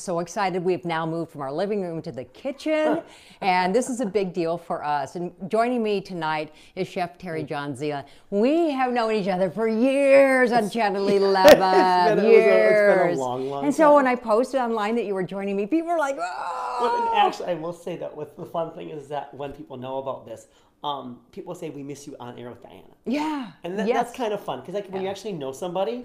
so excited. We've now moved from our living room to the kitchen, and this is a big deal for us. And joining me tonight is Chef Terry John Zila. We have known each other for years on Channel 11. Years. It's been a long time. And so when I posted online that you were joining me, people were like, oh. Well, and actually, I will say that the fun thing is that when people know about this, people say we miss you on air with Diana. Yeah. And that's kind of fun because like when you actually know somebody,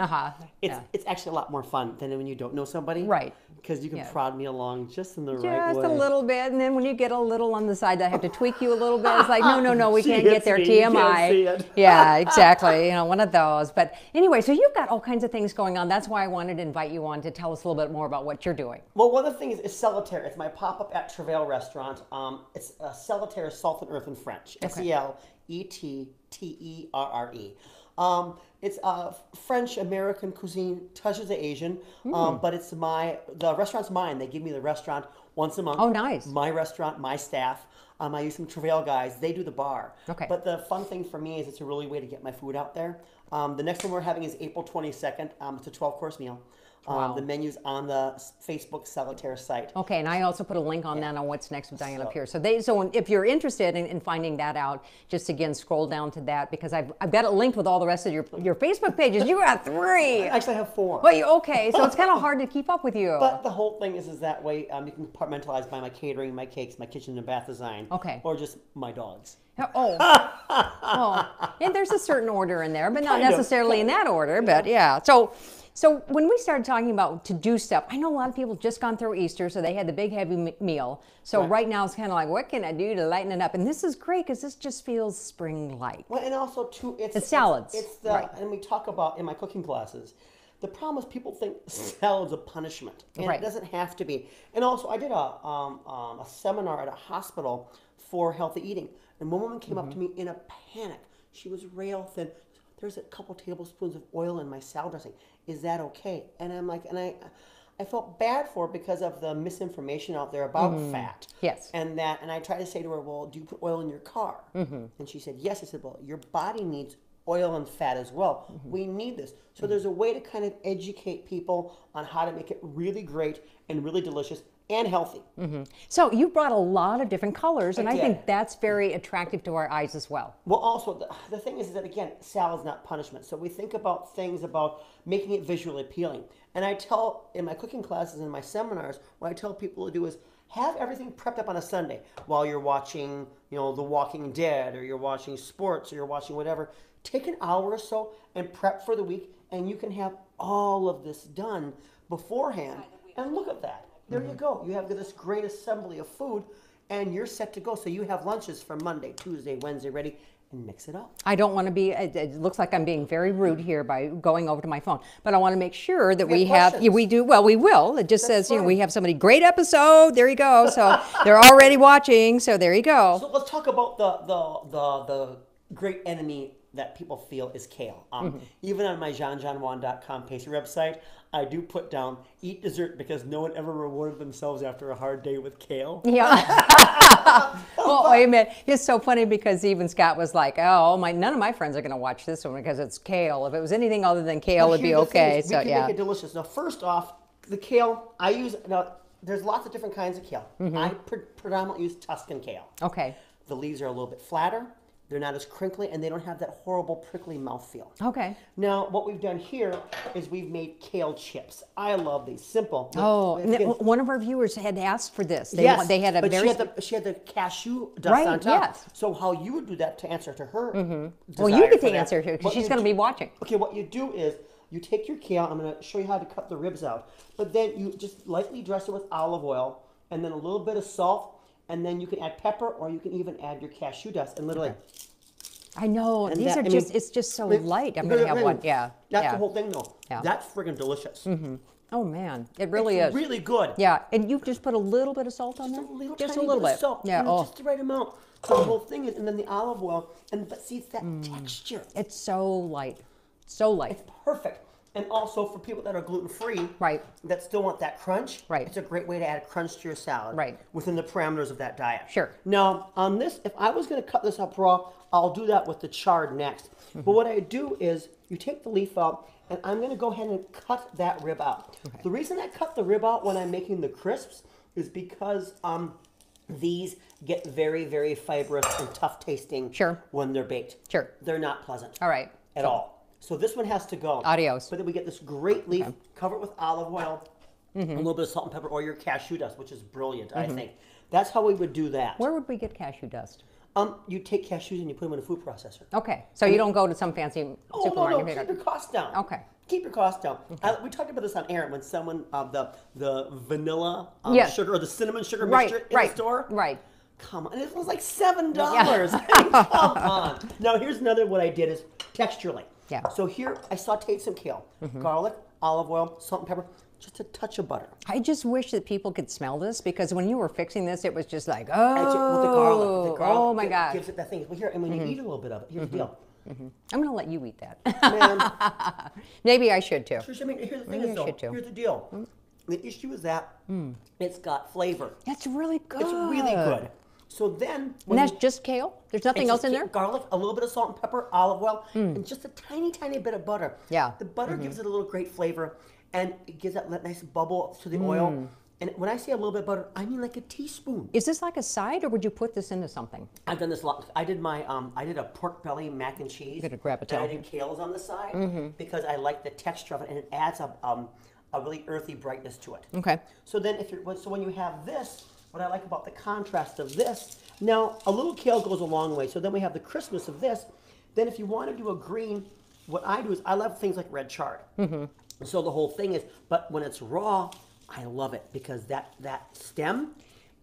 it's actually a lot more fun than when you don't know somebody. Right. Because you can prod me along just in the right way. Just a little bit, and then when you get a little on the side, I have to tweak you a little bit. It's like, no, we can't get there. TMI. You can't see it. Yeah, exactly. You know, one of those. But anyway, so you've got all kinds of things going on. That's why I wanted to invite you on to tell us a little bit more about what you're doing. Well, one of the things is Solitaire. It's my pop-up at Travail restaurant. It's Solitaire, salt and earth in French. Seletterre. It's French American cuisine, touches the Asian, but the restaurant's mine. They give me the restaurant once a month. Oh, nice. My restaurant, my staff. I use some Travail guys. They do the bar. Okay. But the fun thing for me is it's a really way to get my food out there. The next one we're having is April 22nd. It's a 12-course meal. Wow. The menu's on the Facebook Solitaire site. Okay, and I also put a link on that on What's Next with Diana up here. So if you're interested in finding that out, just again scroll down to that because I've got it linked with all the rest of your Facebook pages. You got 3. Actually, I have 4. Well, okay, so it's kind of hard to keep up with you. But the whole thing is that way you can compartmentalize by my catering, my cakes, my kitchen and bath design. Okay. Or just my dogs. Oh, and there's a certain order in there, but not necessarily in that order. But yeah, so when we started talking about to do stuff, I know a lot of people just gone through Easter, so they had the big heavy meal. So right now it's kind of like, what can I do to lighten it up? And this is great because this just feels spring-like. Well, and also too, it's salads. And we talk about in my cooking classes. The problem is people think salad's a punishment, and it doesn't have to be. And also, I did a seminar at a hospital for healthy eating, and one woman came up to me in a panic. She was rail thin. There's a couple tablespoons of oil in my salad dressing. Is that okay? And I'm like, and I felt bad for her because of the misinformation out there about fat. Yes. And I tried to say to her, well, do you put oil in your car? And she said, yes. I said, well, your body needs oil and fat as well. We need this. So there's a way to kind of educate people on how to make it really great and really delicious and healthy. So you brought a lot of different colors, and I think that's very attractive to our eyes as well. Well, also, the thing is that, again, salad's not punishment. So we think about things about making it visually appealing. And I tell, in my cooking classes and my seminars, what I tell people to do is have everything prepped up on a Sunday while you're watching, The Walking Dead, or you're watching sports, or you're watching whatever. Take an hour or so and prep for the week, and you can have all of this done beforehand. And look at that. There you go. You have this great assembly of food, and you're set to go. So you have lunches for Monday, Tuesday, Wednesday ready, and mix it up. I don't want to be, it looks like I'm being very rude here by going over to my phone, but I want to make sure that we will. It just says, we have somebody, great episode. There you go. So they're already watching. So there you go. So let's talk about the great enemy that people feel is kale. Even on my JeanJohnJuan.com pastry website, I do put down eat dessert because no one ever rewarded themselves after a hard day with kale. Yeah. Well, wait a minute. It's so funny because even Scott was like, oh, none of my friends are going to watch this one because it's kale. If it was anything other than kale, it'd be okay. So we can make it delicious. Now, first off, the kale I use, there's lots of different kinds of kale. I predominantly use Tuscan kale. Okay. The leaves are a little bit flatter. They're not as crinkly, and they don't have that horrible prickly mouthfeel. Okay. Now, what we've done here is we've made kale chips. I love these. Simple. Oh, one of our viewers had asked for this. They had a but very... she had the cashew dust on top. Yes. So how you would do that to answer to her Well, you get to answer her because she's going to be watching. Okay, what you do is you take your kale. I'm going to show you how to cut the ribs out. But then you just lightly dress it with olive oil and then a little bit of salt. And then you can add pepper, or you can even add your cashew dust, and literally. I know. And it's just so light. I'm going to have one. Yeah. That's the whole thing, though. Yeah. That's friggin' delicious. Oh, man. It really is. Really good. Yeah. And you've just put a little bit of salt on there? Just a little bit of salt. Yeah. Just the right amount. So the whole thing is, and then the olive oil, but see, it's that texture. It's so light. So light. It's perfect. And also for people that are gluten-free, that still want that crunch, it's a great way to add crunch to your salad, within the parameters of that diet. Sure. Now, on this, if I was going to cut this up raw, I'll do that with the chard next. But what I do is you take the leaf out, and I'm going to go ahead and cut that rib out. Okay. The reason I cut the rib out when I'm making the crisps is because these get very, very fibrous and tough tasting Sure. when they're baked. Sure. They're not pleasant. All right. At all. So this one has to go. Adios. But then we get this great leaf, cover it with olive oil, a little bit of salt and pepper, or your cashew dust, which is brilliant, I think. That's how we would do that. Where would we get cashew dust? You take cashews and you put them in a food processor. Okay, so you don't go to some fancy supermarket. No, keep your costs down. Okay. Keep your costs down. We talked about this on air when someone, the vanilla Yes. sugar or the cinnamon sugar Right, mixture in right, the store. right. Come on, it was like $7. I mean, come on. Now here's another what I did is texturally. Yeah. So here I sauteed some kale, garlic, olive oil, salt and pepper, just a touch of butter. I just wish that people could smell this because when you were fixing this, it was just like, With the garlic oh my God. gives it that thing. Well, here, and when you eat a little bit of it, here's the deal. I'm going to let you eat that. Man, Maybe I should too. Trish, I mean, here's the thing Maybe is I though, should too. here's the deal. The issue is that it's got flavor. That's really good. It's really good. So then, And when that's you- just kale? There's nothing it's else just in there? garlic, a little bit of salt and pepper, olive oil, and just a tiny, tiny bit of butter. Yeah. The butter gives it a little great flavor, and it gives that nice bubble to the oil. And when I say a little bit of butter, I mean like a teaspoon. Is this like a side or would you put this into something? I've done this a lot. I did my, I did a pork belly mac and cheese. Gotta grab a and I towel. did kales on the side because I like the texture of it, and it adds a really earthy brightness to it. Okay. So then, so when you have this, what I like about the contrast of this, now a little kale goes a long way. So then we have the crispness of this. Then if you want to do a green, what I do is I love things like red chard. So the whole thing is, but when it's raw, I love it because that stem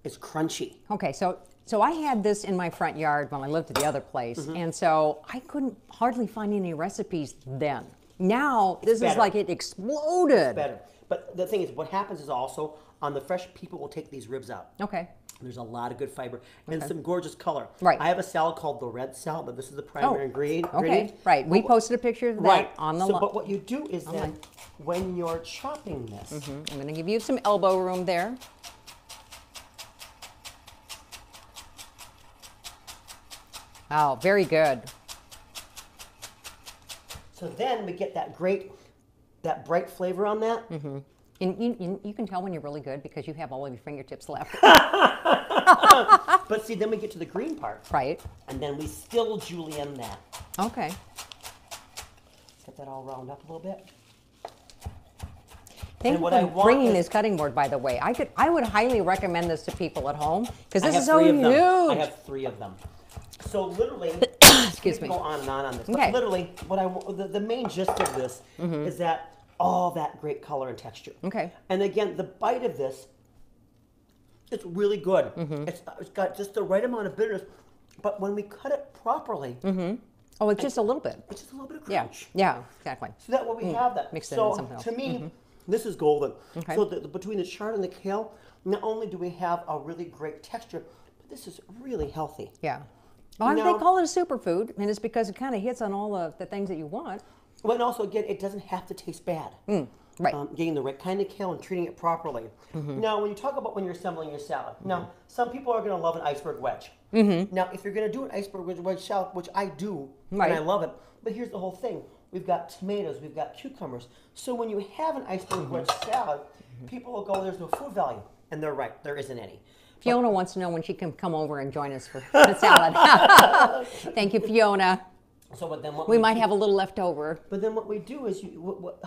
is crunchy. Okay, so I had this in my front yard when I lived at the other place, and so I couldn't hardly find any recipes then. Now, this is better. like it exploded. Better. But the thing is, what happens is also on the fresh, people will take these ribs out. Okay. There's a lot of good fiber and some gorgeous color. Right. I have a salad called the red salad, but this is the primary ingredient. Okay, right. We posted a picture of that Right. on the But what you do is then, when you're chopping this, I'm going to give you some elbow room there. Oh, very good. so then we get that that bright flavor on that. And you can tell when you're really good because you have all of your fingertips left. But see, then we get to the green part, Right. and then we still julienne that. Okay. Get that all round up a little bit. Thank And you what I for want bringing is- this cutting board, by the way. I would highly recommend this to people at home because I this have is so 3 of them. I huge. have 3 of them. So literally, Excuse we me. can go on and on this. Okay. But literally, the main gist of this is that all that great color and texture. Okay. And again, the bite of this, it's really good. It's got just the right amount of bitterness, but when we cut it properly, Oh, it's just a little bit. it's just a little bit of Yeah. crunch. Yeah. Exactly. So that way we have that. Mix it so in something else. to me, this is golden. Okay. So between the chard and the kale, not only do we have a really great texture, but this is really healthy. Yeah. Well, No. they call it a superfood, and it's because it kind of hits on all the things that you want. But and also, again, it doesn't have to taste bad. Right. Getting the right kind of kale and treating it properly. Now, when you talk about when you're assembling your salad, now some people are going to love an iceberg wedge. Now, if you're going to do an iceberg wedge salad, which I do, Right. and I love it, but here's the whole thing: we've got tomatoes, we've got cucumbers. So when you have an iceberg wedge salad, people will go, "There's no food value," and they're right. There isn't any. Fiona wants to know when she can come over and join us for the salad. Thank you, Fiona. So, but then what We might have a little left over. But then what we do is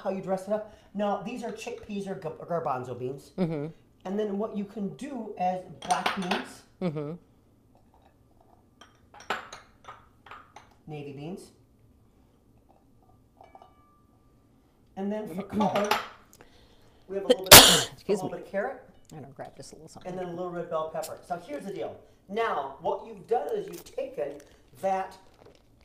how you dress it up. Now these are chickpeas or garbanzo beans, and then what you can do as black beans, navy beans, and then for color, we have a little bit of carrot, I'm going to grab just a little something. and then a little red bell pepper. So here's the deal. Now what you've done is you've taken that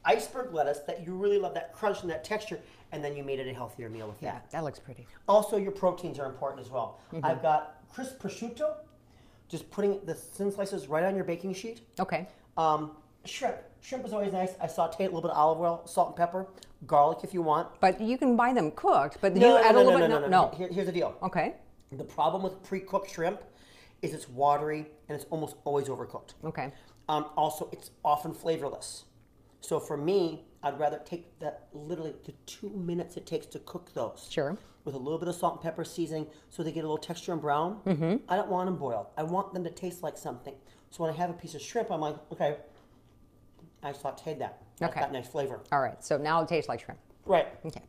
iceberg lettuce that you really love, that crunch and that texture, and then you made it a healthier meal with Yeah, that. that looks pretty. Also, your proteins are important as well. I've got crisp prosciutto, just putting the thin slices right on your baking sheet. Okay. Shrimp. Shrimp is always nice. I saute it, a little bit of olive oil, salt and pepper, garlic if you want. But you can buy them cooked, but you add a little bit. No. Here's the deal. Okay. The problem with pre-cooked shrimp is it's watery and it's almost always overcooked. Okay. Also, it's often flavorless. So for me, I'd rather take that literally the 2 minutes it takes to cook those. Sure. With a little bit of salt and pepper seasoning so they get a little texture and brown. I don't want them boiled. I want them to taste like something. So when I have a piece of shrimp, I'm like, okay, I sauteed that. That's Okay. got nice flavor. All right. So now it tastes like shrimp. Right. Okay.